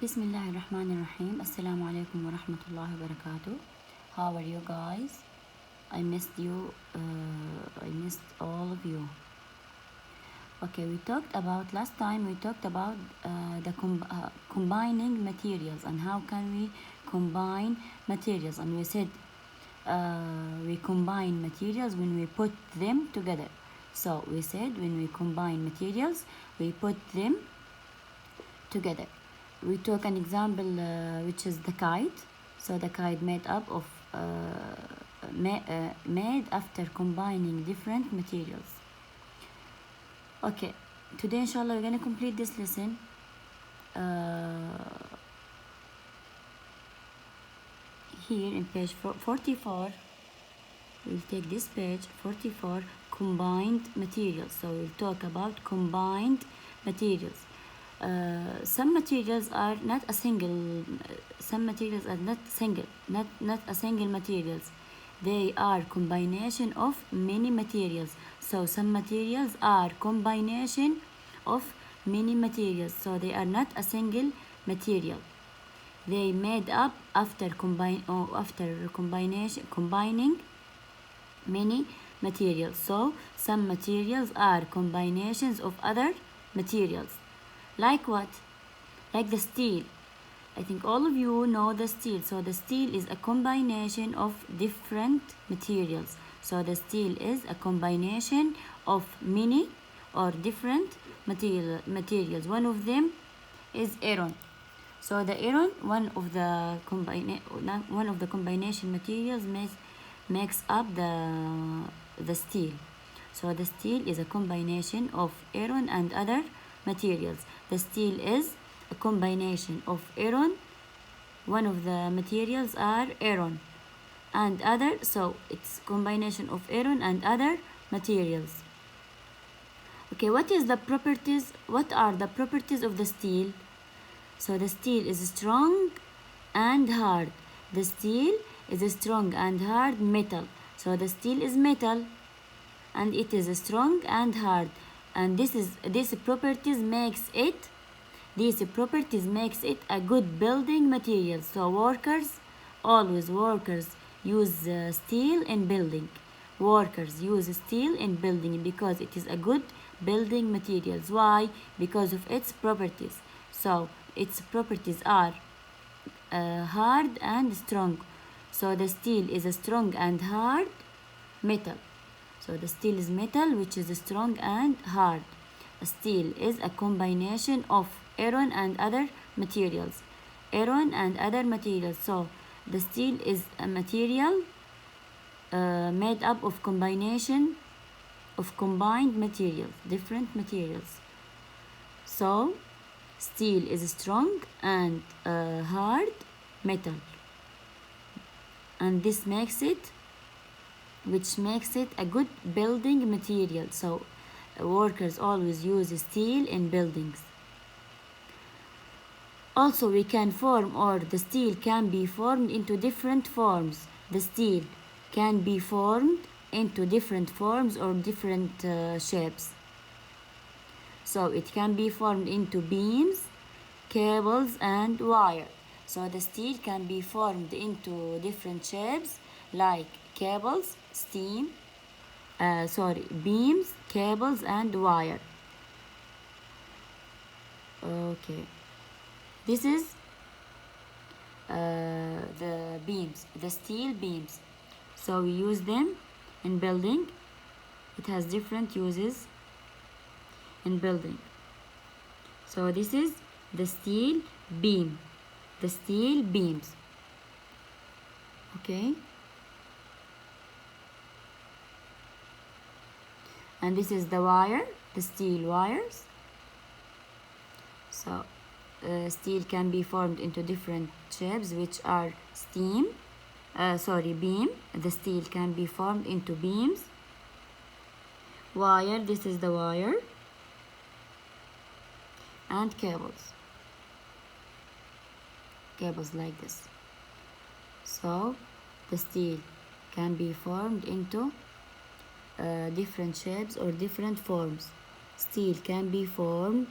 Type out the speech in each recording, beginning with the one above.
Bismillahirrahmanirrahim. Assalamu alaikum wa rahmatullahi wa barakatuh. How are you guys? I missed you. I missed all of you. Okay, we talked about last time. We talked about combining materials and how can we combine materials. And we said we combine materials when we put them together. So we said when we combine materials, we put them together. We took an example which is the kite. So the kite made up of made after combining different materials. Okay, today inshallah we're gonna complete this lesson. Here in page 44, we'll take this page 44, combined materials. So we'll talk about combined materials. Some materials are not a single. Some materials are not a single materials. They are combination of many materials. So some materials are combination of many materials. So they are not a single material. They made up after combining many materials. So some materials are combinations of other materials. Like what? Like the steel. I think all of you know the steel. So the steel is a combination of different materials. So the steel is a combination of many or different materials. One of them is iron. So the iron, one of the combination materials makes up the steel. So the steel is a combination of iron and other materials. The steel is a combination of iron. One of the materials are iron and other, so it's combination of iron and other materials. Okay, what are the properties of the steel? So the steel is strong and hard. The steel is a strong and hard metal. So the steel is metal and it is strong and hard. And these properties makes it a good building material. So workers use steel in building. Workers use steel in building because it is a good building materials. Why? Because of its properties. So its properties are hard and strong. So the steel is a strong and hard metal. So the steel is metal which is strong and hard. Steel is a combination of iron and other materials. Iron and other materials. So the steel is a material made up of combination of combined materials, different materials. So steel is strong and hard metal, and this makes it a good building material. So workers always use steel in buildings. Also, we can form, or the steel can be formed into different forms. The steel can be formed into different forms or different shapes. So it can be formed into beams, cables, and wire. So the steel can be formed into different shapes like cables, beams, cables, and wire. Okay, this is the beams, the steel beams. So we use them in building. It has different uses in building. So this is the steel beam, the steel beams. Okay, and this is the wire, the steel wires. So steel can be formed into different shapes, which are beam. The steel can be formed into beams. Wire, this is the wire, and cables like this. So the steel can be formed into different shapes or different forms. Steel can be formed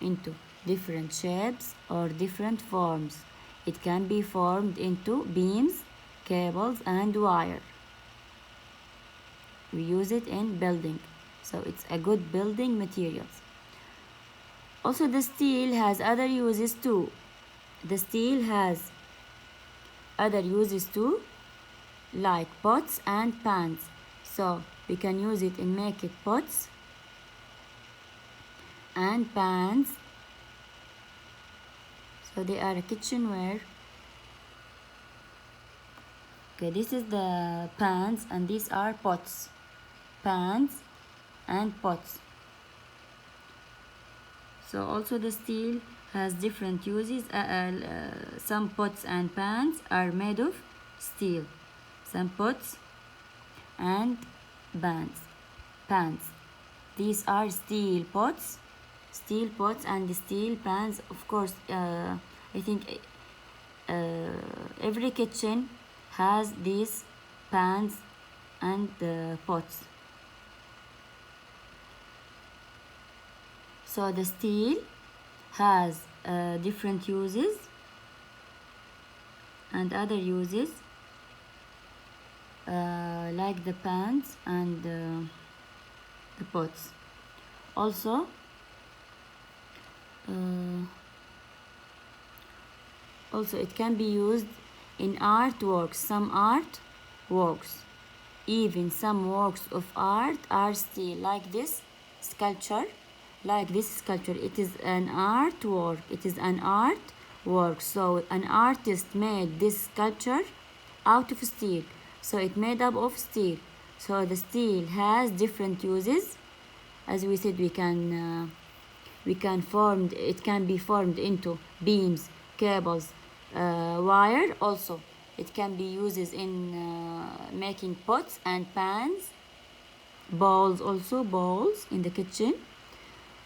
into different shapes or different forms. It can be formed into beams, cables, and wire. We use it in building, so it's a good building materials. Also, the steel has other uses too. The steel has other uses too, like pots and pans. So we can use it in making pots and pans. So they are a kitchenware. Okay, this is the pans and these are pots. Pans and pots. So also the steel has different uses. Some pots and pans are made of steel. Some pots and pans. These are steel pots and steel pans. Of course, I think every kitchen has these pans and pots. So the steel has different uses and other uses, like the pans and the pots. Also, it can be used in artworks. Some artworks, even some works of art, are steel, like this sculpture. It is an artwork. So an artist made this sculpture out of steel. So it's made up of steel. So the steel has different uses. As we said, it can be formed into beams, cables, wire. Also, it can be used in making pots and pans, bowls in the kitchen.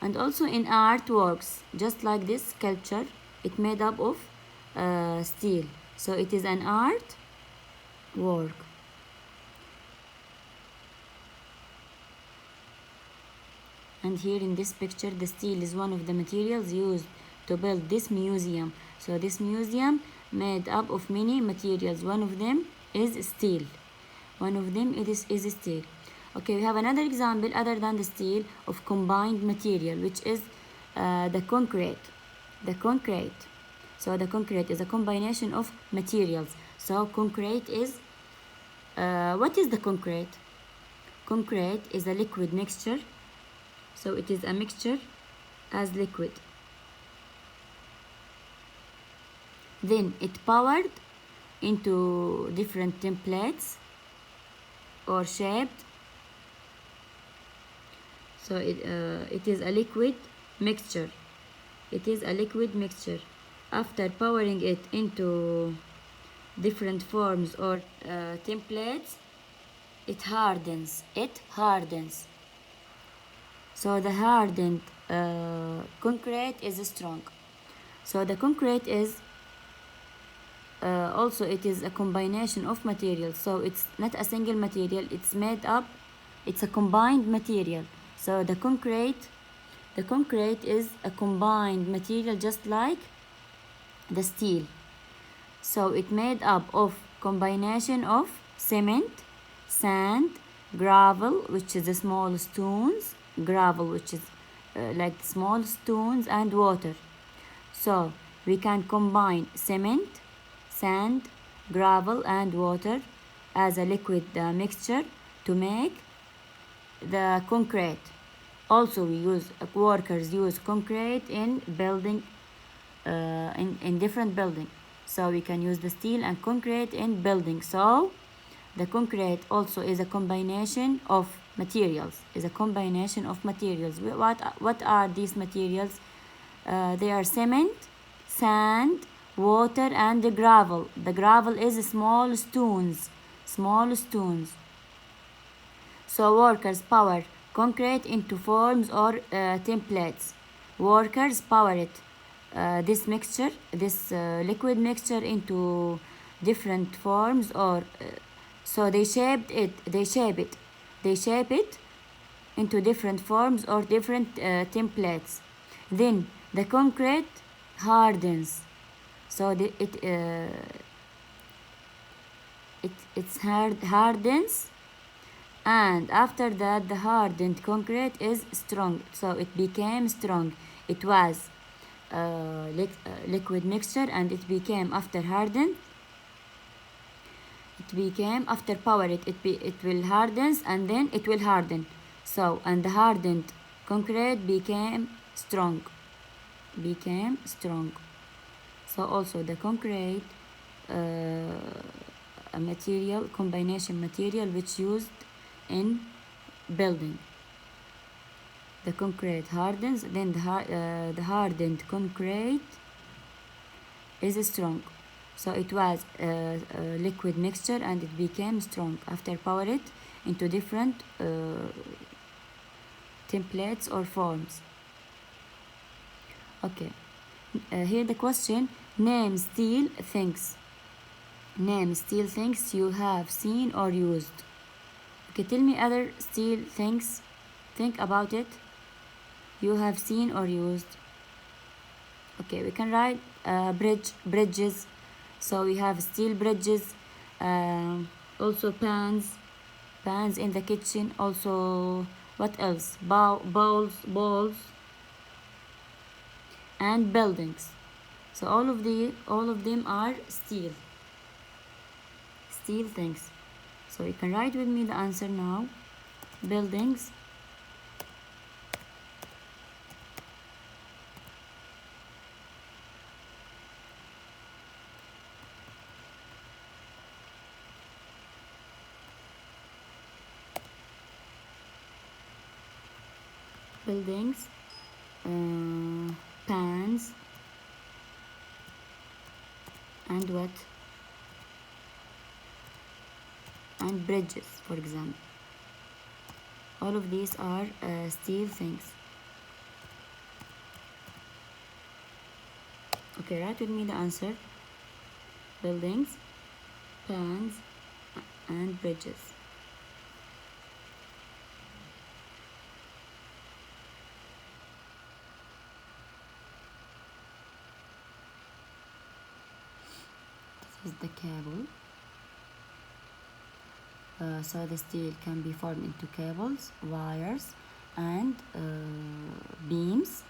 And also in artworks, just like this sculpture, it's made up of steel. So it is an art work. And here in this picture, the steel is one of the materials used to build this museum. So this museum made up of many materials. One of them is steel. Okay, we have another example other than the steel of combined material, which is the concrete. So the concrete is a combination of materials. So concrete is, what is the concrete? Concrete is a liquid mixture. So it is a mixture as liquid. Then it poured into different templates or shaped. So it is a liquid mixture. After pouring it into different forms or templates, it hardens. So the hardened concrete is strong. So the concrete is also, it is a combination of materials. So it's not a single material, it's a combined material. So the concrete is a combined material, just like the steel. So it's made up of combination of cement, sand, gravel, which is the small stones, like small stones, and water. So we can combine cement, sand, gravel, and water as a liquid mixture to make the concrete. Also, workers use concrete in building, in different building. So we can use the steel and concrete in building. So the concrete also is a combination of materials. What are these materials? They are cement, sand, water, and the gravel. The gravel is small stones. So workers power concrete into forms or templates. Workers power it, this liquid mixture, into different forms, or so they shape it into different forms or different templates. Then the concrete hardens. So it's hardens, and after that the hardened concrete is strong, so it became strong. It was liquid mixture, and it became after hardened, it became after power it will hardens, and then it will harden. So, and the hardened concrete became strong, so also the concrete a material, combination material which used in building. The concrete hardens, then the hardened concrete is strong. So it was a liquid mixture, and it became strong after pour it into different templates or forms. Okay, here the question: name steel things. Name steel things you have seen or used. Okay, tell me other steel things. Think about it. You have seen or used. Okay, we can write bridges. So we have steel bridges, also pans in the kitchen. Also, what else? Bowls, and buildings. So all of them are steel things. So you can write with me the answer now. Buildings, pans, and what? And bridges, for example. All of these are steel things. Okay, write with me the answer. Buildings, pans, and bridges. This is the cable. So the steel can be formed into cables, wires, and beams.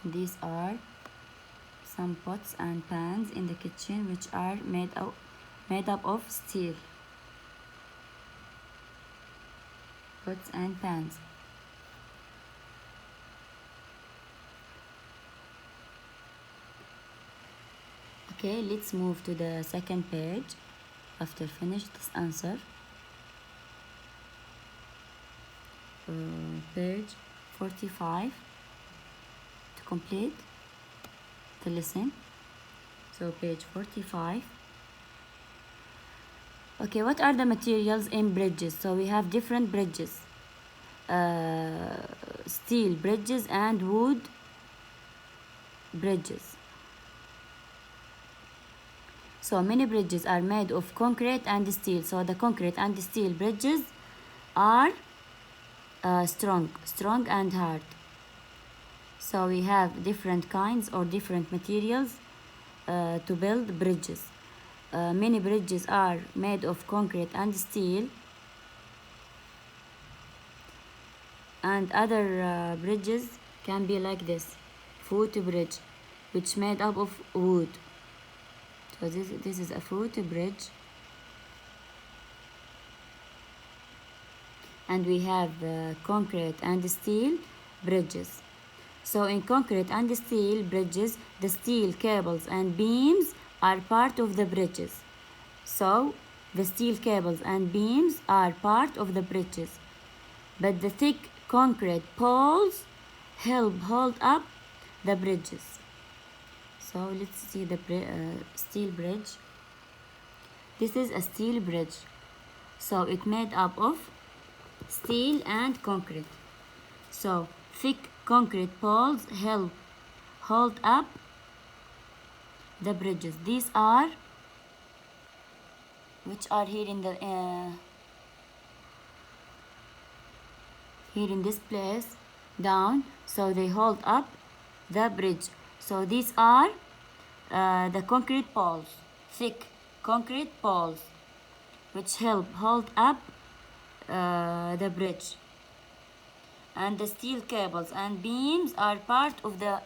These are some pots and pans in the kitchen which are made up of steel. Pots and pans. Okay, let's move to the second page after finish this answer. Page 45 to complete the lesson. So page 45. Okay, what are the materials in bridges? So we have different bridges. Steel bridges and wood bridges. So many bridges are made of concrete and steel. So the concrete and steel bridges are strong and hard. So we have different kinds or different materials to build bridges. Many bridges are made of concrete and steel, and other bridges can be like this footbridge, which made up of wood. So this is a footbridge, and we have concrete and steel bridges. So in concrete and steel bridges, the steel cables and beams are part of the bridges. So the steel cables and beams are part of the bridges, but the thick concrete poles help hold up the bridges. So let's see the steel bridge. This is a steel bridge. So it's made up of steel and concrete. So thick concrete poles help hold up the bridges. These are, which are here in the here in this place down, so they hold up the bridge. So these are the concrete poles, thick concrete poles, which help hold up the bridge. And the steel cables and beams are part of the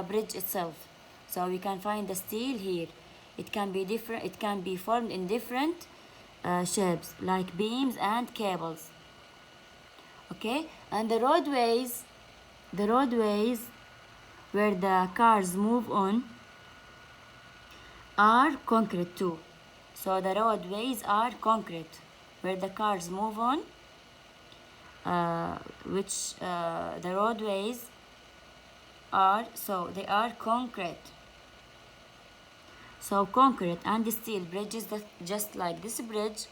bridge itself. So we can find the steel here. It can be different. It can be formed in different shapes, like beams and cables. Okay, and the roadways where the cars move on are concrete too. So the roadways are concrete where the cars move on, the roadways are, so they are concrete. So concrete and steel bridges, that just like this bridge,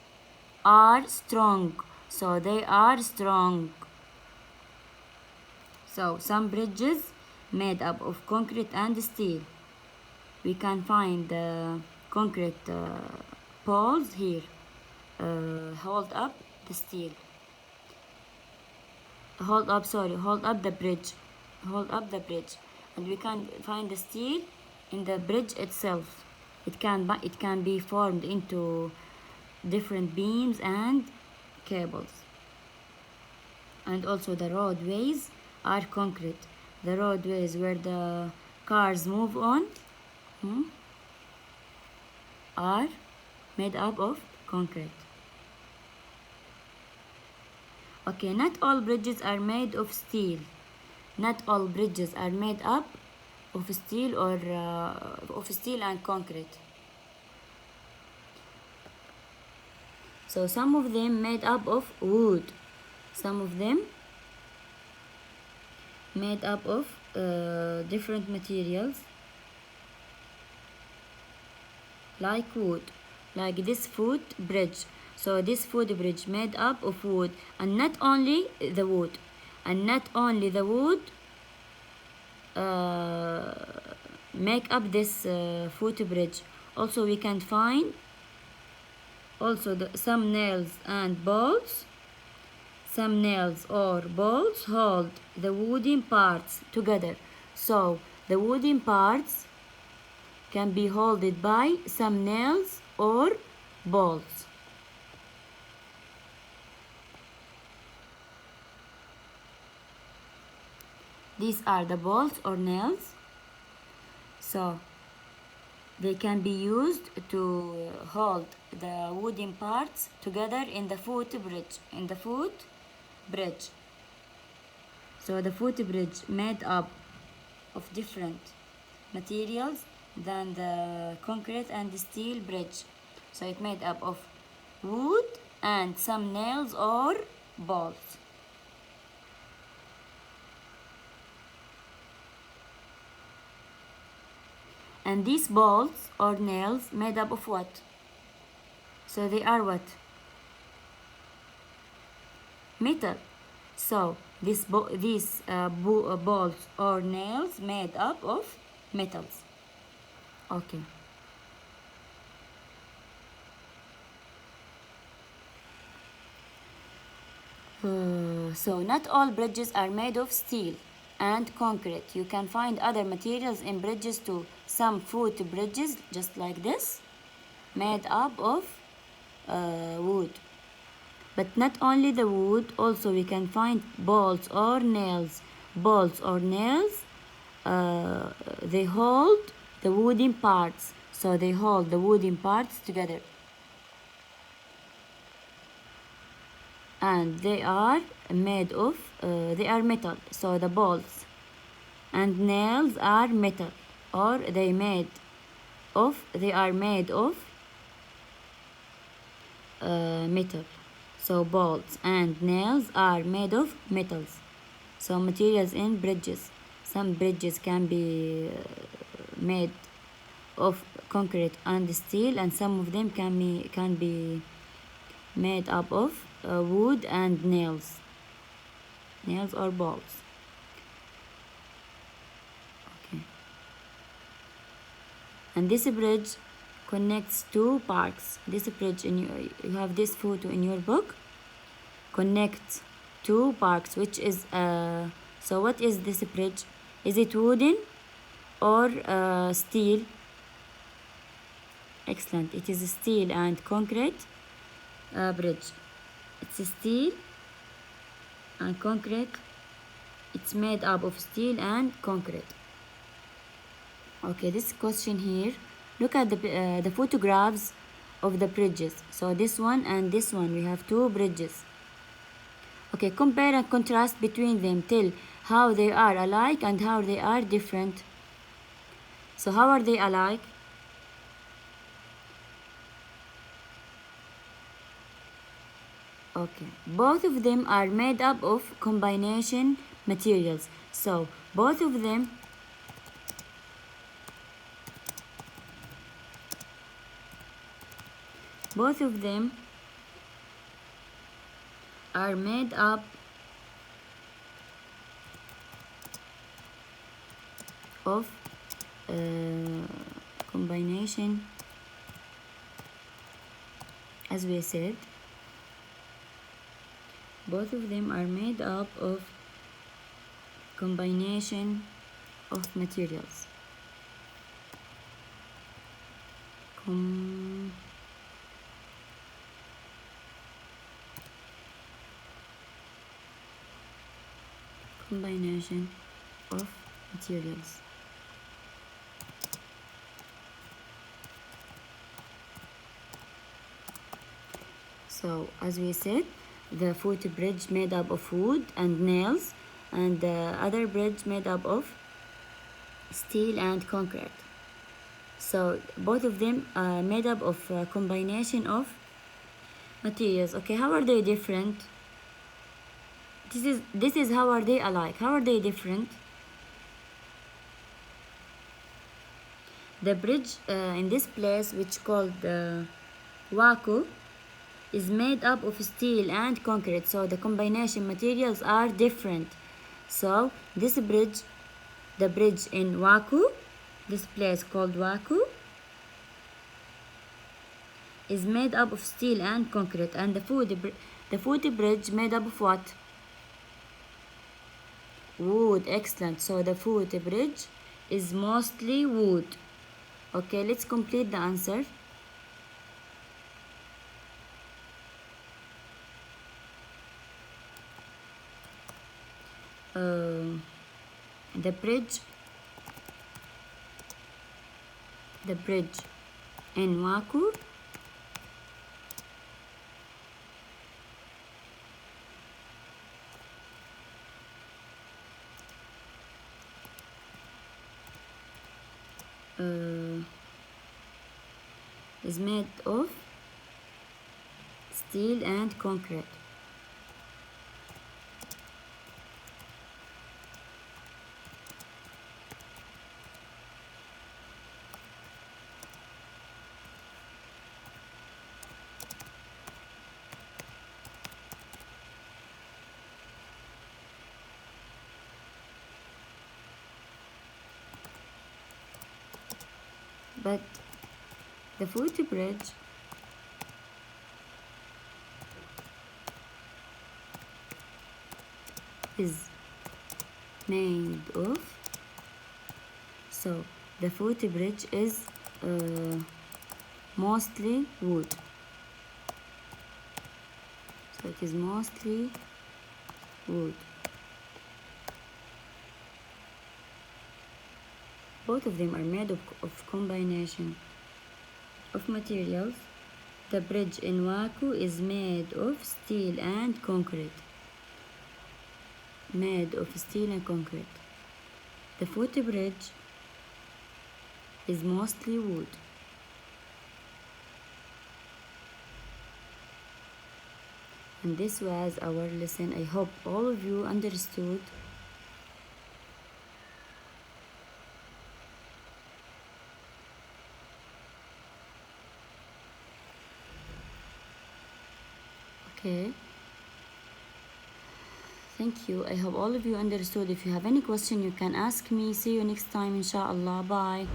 are strong. So they are strong. So some bridges made up of concrete and steel. We can find the concrete poles here hold up the steel. Hold up the bridge. Hold up the bridge. And we can find the steel in the bridge itself. It can be formed into different beams and cables. And also the roadways are concrete. The roadways where the cars move on are made up of concrete. Okay, not all bridges are made of steel. Not all bridges are made up of steel or of steel and concrete. So some of them made up of wood. Some of them made up of different materials, like wood, like this footbridge. So this footbridge made up of wood, and not only the wood, make up this footbridge. Also we can find also some nails and bolts. Some nails or bolts hold the wooden parts together. So the wooden parts can be held by some nails or bolts. These are the bolts or nails. So they can be used to hold the wooden parts together in the footbridge. So the footbridge made up of different materials than the concrete and the steel bridge. So it made up of wood and some nails or bolts. And these bolts or nails made up of what? So they are what? Metal. So these bolts or nails made up of metals. Okay. So not all bridges are made of steel and concrete. You can find other materials in bridges too. Some footbridges, just like this, made up of wood. But not only the wood, also we can find bolts or nails. Bolts or nails, they hold the wooden parts. So they hold the wooden parts together. And they are made of, they are metal. So the bolts and nails are metal, or they are made of metal. So bolts and nails are made of metals. So materials in bridges. Some bridges can be made of concrete and steel, and some of them can be made up of wood and nails or bolts. Okay. And this bridge connects two parks. This bridge, you have this photo in your book, connects two parks, which is so what is this bridge? Is it wooden or steel? Excellent, it is steel and concrete bridge. It's steel and concrete. It's made up of steel and concrete. Okay, this question here, look at the photographs of the bridges. So this one and this one, we have two bridges. Okay, compare and contrast between them. Tell how they are alike and how they are different. So how are they alike? Okay, both of them are made up of combination materials. So both of them are made up of combination, as we said, both of them are made up of combination of materials. Combination of materials. So as we said, the footbridge made up of wood and nails, and the other bridge made up of steel and concrete. So both of them are made up of a combination of materials. Okay, how are they different? This is how are they alike? How are they different? The bridge in this place, which called Waku, is made up of steel and concrete, so the combination materials are different. So this bridge, the bridge in Waku, this place called Waku, is made up of steel and concrete, and the footbridge made up of what? Wood. Excellent. So the footbridge is mostly wood. Okay, let's complete the answer. The bridge in Waku is made of steel and concrete. But the footbridge is made of, so the footbridge is mostly wood. So it is mostly wood. Both of them are made of combination of materials. The bridge in Waku is made of steel and concrete. Made of steel and concrete. The footbridge is mostly wood. And this was our lesson. I hope all of you understood. Okay, thank you. I hope all of you understood. If you have any question, you can ask me. See you next time, inshallah. Bye.